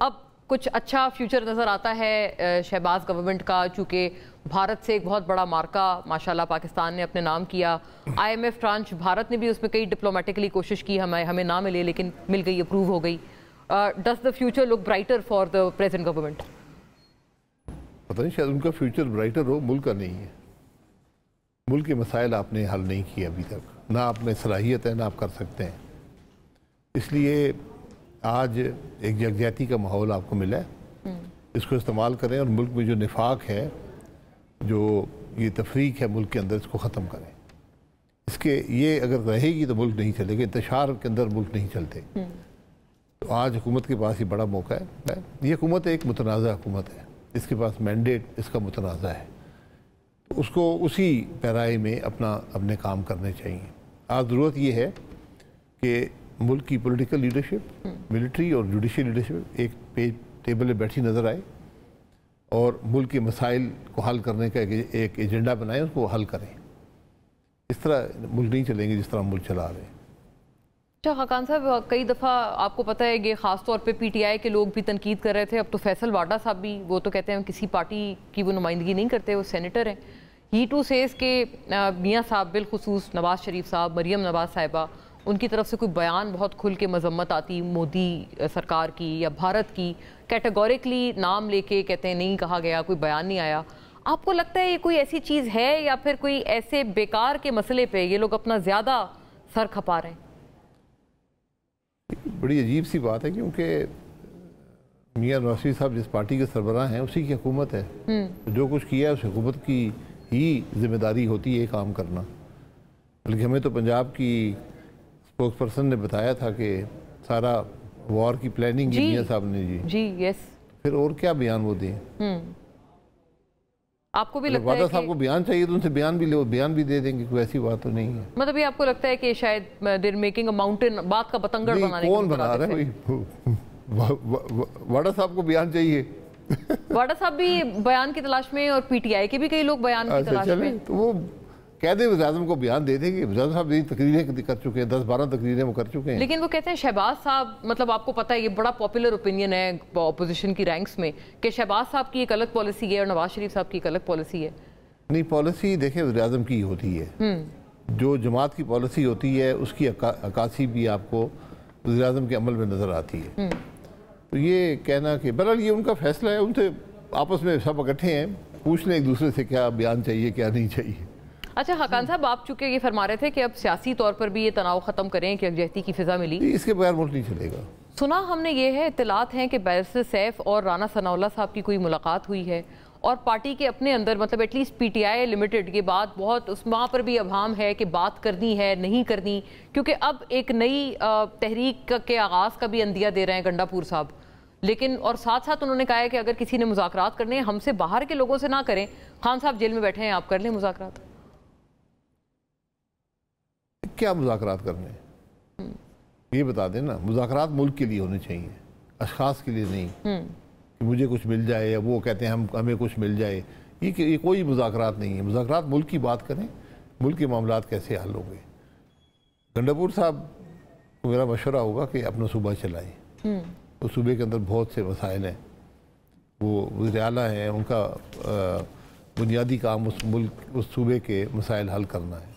अब कुछ अच्छा फ्यूचर नज़र आता है शहबाज गवर्नमेंट का, चूँकि भारत से एक बहुत बड़ा मार्का माशाल्लाह पाकिस्तान ने अपने नाम किया। IMF ट्रांच भारत ने भी उसमें कई डिप्लोमेटिकली कोशिश की, हमें ना मिले लेकिन मिल गई, अप्रूव हो गई। Does the future look brighter for the present government? पता नहीं, शायद उनका फ्यूचर ब्राइटर हो, मुल्क का नहीं है। मुल्क के मसाइल आपने हल नहीं किए अभी तक, ना आप में सलाहियत है ना आप कर सकते हैं। इसलिए आज एक यकजहती का माहौल आपको मिला है, इसको इस्तेमाल करें और मुल्क में जो निफाक है, जो ये तफरीक है मुल्क के अंदर, इसको ख़त्म करें। इसके ये अगर रहेगी तो मुल्क नहीं चलेगा, इंतशार के अंदर मुल्क नहीं चलते। तो आज हुकूमत के पास ये बड़ा मौका है। ये हुकूमत एक मुतनाज़ा हुकूमत है, इसके पास मैंडेट इसका मुतनाज़ा है, तो उसको उसी पैराए में अपने काम करने चाहिए। आज ज़रूरत ये है कि मुल्क की पॉलिटिकल लीडरशिप, मिलिट्री और जुडिशल लीडरशिप एक टेबल पे बैठी नज़र आए और मुल्क के मसाइल को हल करने का एक एजेंडा बनाएं, उसको हल करें। इस तरह मुल्क नहीं चलेंगे जिस तरह मुल्क चला रहे हैं। अच्छा खान साहब, कई दफ़ा आपको पता है कि ख़ास तौर पे PTI के लोग भी तनकीद कर रहे थे। अब तो फैसल वाडा साहब भी, वो तो कहते हैं किसी पार्टी की वो नुमाइंदगी नहीं करते, वो सेनेटर हैं। ही टू सेज के मियाँ साहब, बिलखुसूस नवाज शरीफ साहब, मरियम नवाज साहिबा, उनकी तरफ से कोई बयान बहुत खुल के मजम्मत आती मोदी सरकार की या भारत की, कैटेगोरिकली नाम लेके कहते हैं नहीं कहा गया, कोई बयान नहीं आया। आपको लगता है ये कोई ऐसी चीज़ है या फिर कोई ऐसे बेकार के मसले पे ये लोग अपना ज़्यादा सर खपा रहे हैं? बड़ी अजीब सी बात है, क्योंकि मियाँ नवाज शरीफ साहब जिस पार्टी के सरबराह हैं उसी की हुकूमत है, तो जो कुछ किया है उस हुकूमत की ही जिम्मेदारी होती है काम करना। बल्कि हमें तो पंजाब की स्पोक्स पर्सन ने बताया था कि सारा वॉर की प्लानिंग की मियाँ साहब ने जी यस। फिर और क्या बयान वो दें? आपको भी लगता है वादा साहब को बयान चाहिए तो उनसे बयान भी ले, बयान भी दे देंगे, कोई ऐसी बात तो नहीं है। मतलब ये आपको लगता है कि शायद देयर मेकिंग अ माउंटेन, बात का बतंगड़ बनाने कौन बना रहा है? वाडा साहब को बयान चाहिए। वाडा साहब भी बयान की तलाश में और PTI के भी कई लोग बयान की तलाश में, तो वो कह दे वज़ीर-ए-आज़म को बयान दे देंगे। वज़ीर साहब यही तकरीरें कर चुके हैं, 10-12 तकरीरें वो कर चुके हैं। लेकिन वो कहते हैं शहबाज साहब, मतलब आपको पता है ये बड़ा पॉपुलर ओपिनियन है ऑपोजिशन की रैंक्स में कि शहबाज साहब की एक अलग पॉलिसी है और नवाज शरीफ साहब की एक अलग पॉलिसी है। नहीं, पॉलिसी देखें वज़ीर-ए-आज़म की होती है, जो जमात की पॉलिसी होती है उसकी अक्कासी भी आपको वज़ीर-ए-आज़म के अमल में नज़र आती है। तो ये कहना कि बहरहाल ये उनका फैसला है, उनसे आपस में सब इकट्ठे हैं, पूछ लें एक दूसरे से क्या बयान चाहिए क्या नहीं चाहिए। अच्छा खान साहब, आप चूंकि ये फरमा रहे थे कि अब सियासी तौर पर भी ये तनाव ख़त्म करें कि यकजहती की फिजा मिली, इसके बगैर मुल्क नहीं चलेगा। सुना हमने ये है, इत्तलात हैं कि बैरिस्टर सैफ और राना सनाउल्लाह साहब की कोई मुलाकात हुई है और पार्टी के अपने अंदर, मतलब एटलीस्ट PTI लिमिटेड के बाद बहुत उस वहाँ पर भी अभाम है कि बात करनी है नहीं करनी, क्योंकि अब एक नई तहरीक के आगाज़ का भी अंदिया दे रहे हैं गंडापुर साहब। लेकिन और साथ साथ उन्होंने कहा है कि अगर किसी ने मुज़ाकरात करने हैं हमसे बाहर के लोगों से ना करें। खान साहब जेल में बैठे हैं, आप कर लें मुज़ाकरात। क्या मुज़ाकरात करने, ये बता दें ना। मुज़ाकरात मुल्क के लिए होने चाहिए, अशखास के लिए नहीं कि मुझे कुछ मिल जाए या वो कहते हैं हमें कुछ मिल जाए। ये कोई मुज़ाकरात नहीं है। मुज़ाकरात मुल्क की बात करें, मुल्क के मामलात कैसे हल होंगे। गंडापुर साहब को मेरा मशवरा होगा कि अपना सूबा चलाएं। उस सूबे के अंदर बहुत से मसाइल हैं, वो वज़ीर आला हैं, उनका बुनियादी काम उस सूबे के मसाइल हल करना है।